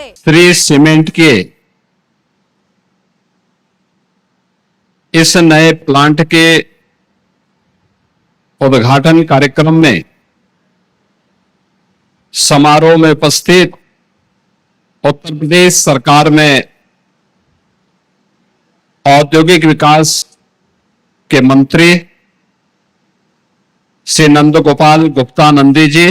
Shri cement के इस नए प्लांट के उद्घाटन कार्यक्रम में समारोह में उपस्थित उत्तर प्रदेश सरकार में औद्योगिक विकास के मंत्री श्री नंद गोपाल गुप्ता नंदी जी,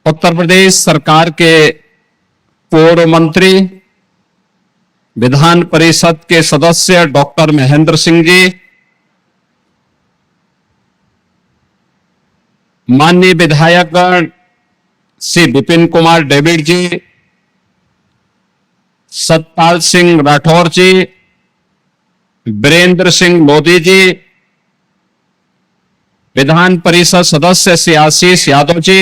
उत्तर प्रदेश सरकार के पूर्व मंत्री विधान परिषद के सदस्य डॉक्टर महेंद्र सिंह जी, माननीय विधायकगण श्री विपिन कुमार डेविड जी, सतपाल सिंह राठौर जी, वीरेंद्र सिंह मोदी जी, विधान परिषद सदस्य श्री आशीष यादव जी,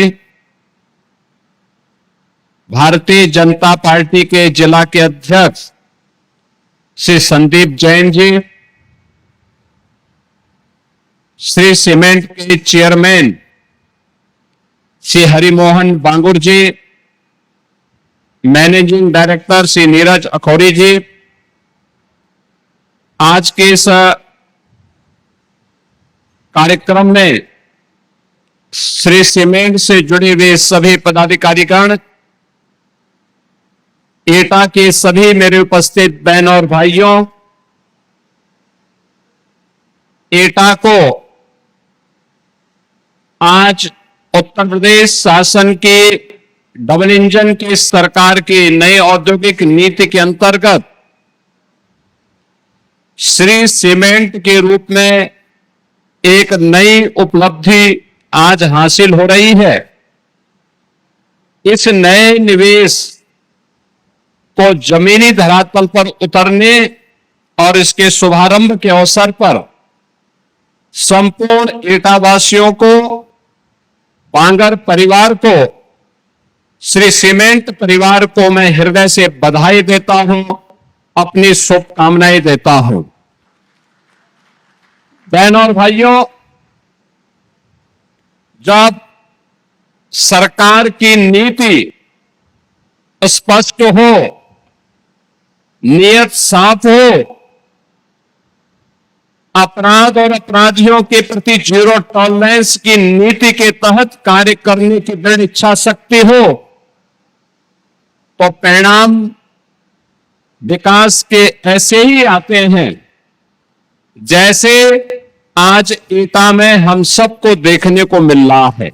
भारतीय जनता पार्टी के जिला के अध्यक्ष श्री संदीप जैन जी, श्री सीमेंट के चेयरमैन श्री हरिमोहन बांगुर जी, मैनेजिंग डायरेक्टर श्री नीरज अखौरी जी, आज के इस कार्यक्रम में श्री सीमेंट से जुड़े हुए सभी पदाधिकारीगण, एटा के सभी मेरे उपस्थित बहनों और भाइयों, एटा को आज उत्तर प्रदेश शासन की डबल इंजन की सरकार की नई औद्योगिक नीति के अंतर्गत श्री सीमेंट के रूप में एक नई उपलब्धि आज हासिल हो रही है। इस नए निवेश को जमीनी धरातल पर उतरने और इसके शुभारंभ के अवसर पर संपूर्ण एटावासियों को, बांगर परिवार को, श्री सीमेंट परिवार को मैं हृदय से बधाई देता हूं, अपनी शुभकामनाएं देता हूं। बहनों और भाइयों, जब सरकार की नीति स्पष्ट हो, नियत साफ हो, अपराध और अपराधियों के प्रति जीरो टॉलरेंस की नीति के तहत कार्य करने की दृढ़ इच्छा शक्ति हो, तो परिणाम विकास के ऐसे ही आते हैं जैसे आज एटा में हम सबको देखने को मिल रहा है।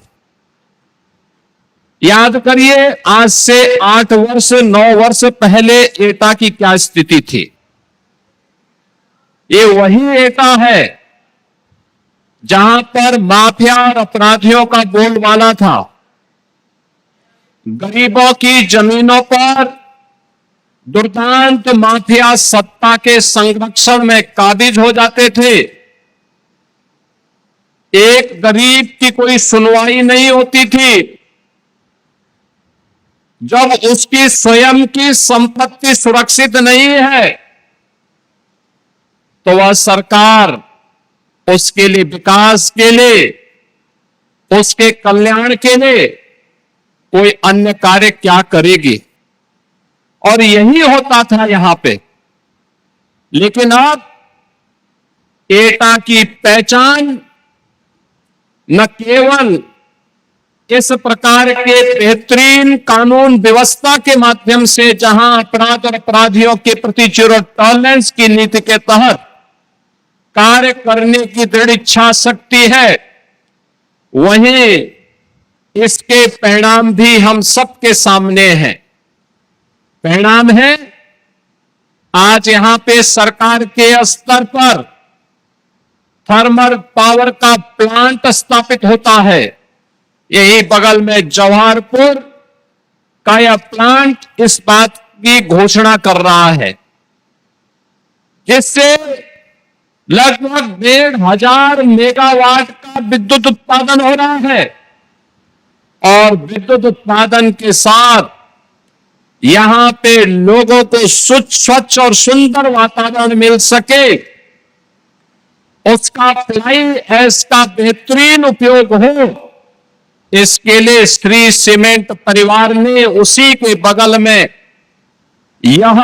याद करिए, आज से 8 वर्ष 9 वर्ष पहले एटा की क्या स्थिति थी। ये वही एटा है जहां पर माफिया और अपराधियों का बोलबाला था। गरीबों की जमीनों पर दुर्दांत माफिया सत्ता के संरक्षण में काबिज हो जाते थे। एक गरीब की कोई सुनवाई नहीं होती थी। जब उसकी स्वयं की संपत्ति सुरक्षित नहीं है तो वह सरकार उसके लिए, विकास के लिए, उसके कल्याण के लिए कोई अन्य कार्य क्या करेगी। और यही होता था यहां पे। लेकिन अब एटा की पहचान न केवल इस प्रकार के बेहतरीन कानून व्यवस्था के माध्यम से, जहां अपराध और अपराधियों के प्रति जीरो टॉलरेंस की नीति के तहत कार्य करने की दृढ़ इच्छा शक्ति है, वहीं इसके परिणाम भी हम सबके सामने हैं। परिणाम है, आज यहां पे सरकार के स्तर पर थर्मल पावर का प्लांट स्थापित होता है। यही बगल में जवाहरपुर का यह प्लांट इस बात की घोषणा कर रहा है, जिससे लगभग 1,500 मेगावाट का विद्युत उत्पादन हो रहा है। और विद्युत उत्पादन के साथ यहां पे लोगों को स्वच्छ और सुंदर वातावरण मिल सके, उसका फ्लाई ऐश का बेहतरीन उपयोग हो, इसके लिए श्री सीमेंट परिवार ने उसी के बगल में यह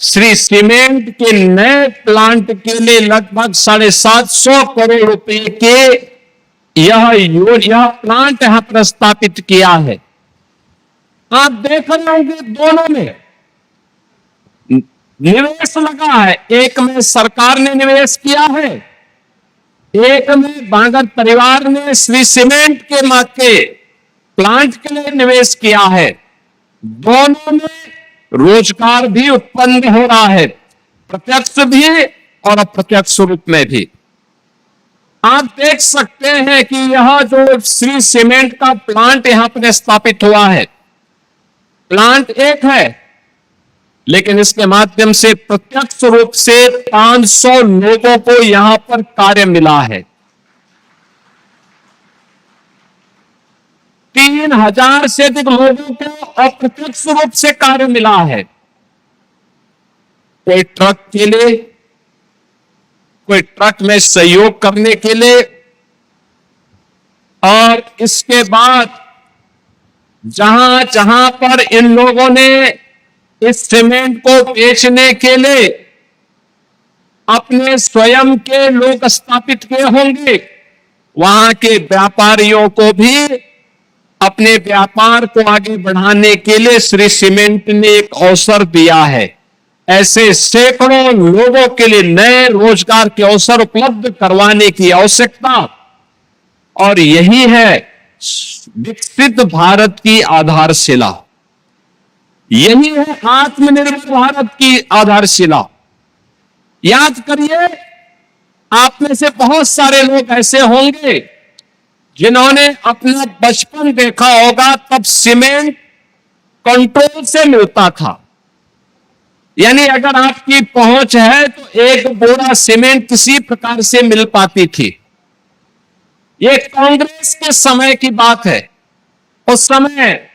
श्री सीमेंट के नए प्लांट के लिए लगभग 750 करोड़ रुपए के यह प्लांट यहां प्रस्तापित किया है। आप देख रहे होंगे दोनों में निवेश लगा है, एक में सरकार ने निवेश किया है, एक में बांगर परिवार ने श्री सीमेंट के प्लांट के लिए निवेश किया है। दोनों में रोजगार भी उत्पन्न हो रहा है, प्रत्यक्ष भी और अप्रत्यक्ष रूप में भी। आप देख सकते हैं कि यह जो श्री सीमेंट का प्लांट यहां पर स्थापित हुआ है, प्लांट एक है, लेकिन इसके माध्यम से प्रत्यक्ष रूप से 500 लोगों को यहां पर कार्य मिला है। 3000 से अधिक लोगों को अप्रत्यक्ष रूप से कार्य मिला है। कोई ट्रक के लिए, कोई ट्रक में सहयोग करने के लिए, और इसके बाद जहां जहां पर इन लोगों ने इस सीमेंट को बेचने के लिए अपने स्वयं के लोग स्थापित किए होंगे, वहां के व्यापारियों को भी अपने व्यापार को आगे बढ़ाने के लिए श्री सीमेंट ने एक अवसर दिया है। ऐसे सैकड़ों लोगों के लिए नए रोजगार के अवसर उपलब्ध करवाने की आवश्यकता, और यही है विकसित भारत की आधारशिला, यही है आत्मनिर्भर भारत की आधारशिला। याद करिए, आप में से बहुत सारे लोग ऐसे होंगे जिन्होंने अपना बचपन देखा होगा, तब सीमेंट कंट्रोल से मिलता था। यानी अगर आपकी पहुंच है तो एक बोरा सीमेंट किसी प्रकार से मिल पाती थी। ये कांग्रेस के समय की बात है। उस समय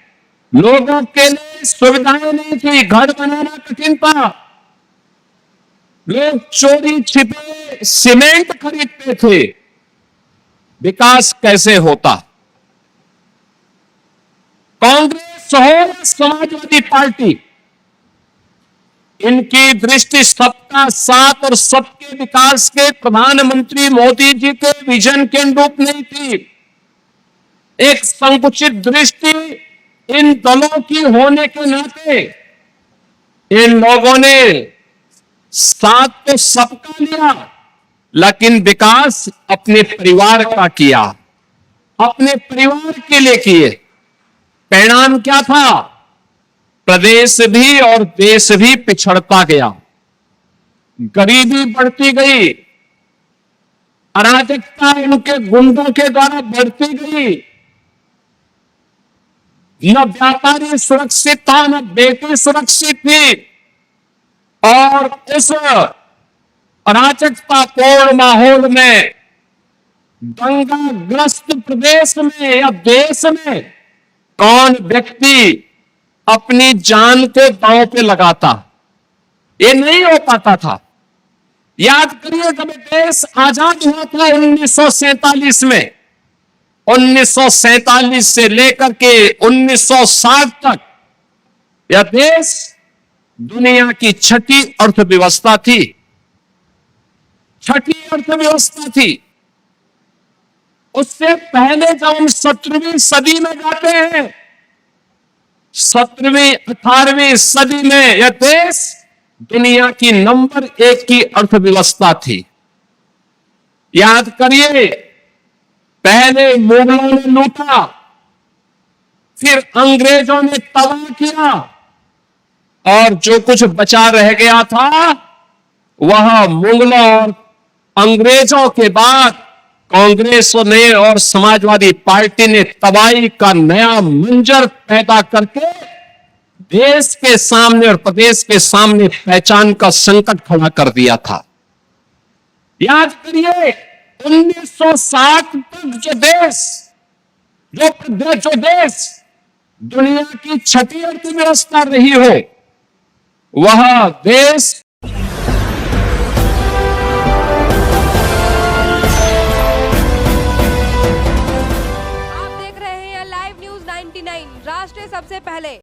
लोगों के लिए सुविधाएं नहीं थी, घर बनाना कठिन था, लोग चोरी छिपे सीमेंट खरीदते थे। विकास कैसे होता? कांग्रेस हो या समाजवादी पार्टी, इनकी दृष्टि सबका साथ और सबके विकास के प्रधानमंत्री मोदी जी के विजन के अनुरूप नहीं थी। एक संकुचित दृष्टि इन दलों की होने के नाते इन लोगों ने साथ तो सबका लिया, लेकिन विकास अपने परिवार का किया, अपने परिवार के लिए किए। परिणाम क्या था? प्रदेश भी और देश भी पिछड़ता गया, गरीबी बढ़ती गई, अराजकता उनके गुंडों के द्वारा बढ़ती गई, न व्यापारी सुरक्षित था, न बेटी सुरक्षित थी, और इस अराजकता पूर्ण माहौल में दंगाग्रस्त प्रदेश में या देश में कौन व्यक्ति अपनी जान को दांव पे लगाता? ये नहीं हो पाता था। याद करिए, जब देश आजाद हुआ था 1947 में, 1947 से लेकर के 1960 तक यह देश दुनिया की छठी अर्थव्यवस्था थी, छठी अर्थव्यवस्था थी। उससे पहले जब हम 17वीं सदी में जाते हैं, 17वीं 18वीं सदी में यह देश दुनिया की नंबर 1 की अर्थव्यवस्था थी। याद करिए, पहले मुगलों ने लूटा, फिर अंग्रेजों ने तबाह किया, और जो कुछ बचा रह गया था वह मुगलों और अंग्रेजों के बाद कांग्रेस ने और समाजवादी पार्टी ने तबाही का नया मंजर पैदा करके देश के सामने और प्रदेश के सामने पहचान का संकट खड़ा कर दिया था। याद करिए, 1960 तक जो देश दुनिया की छठी अर्थव्यवस्था रही हो, वह देश 99 राष्ट्र सबसे पहले।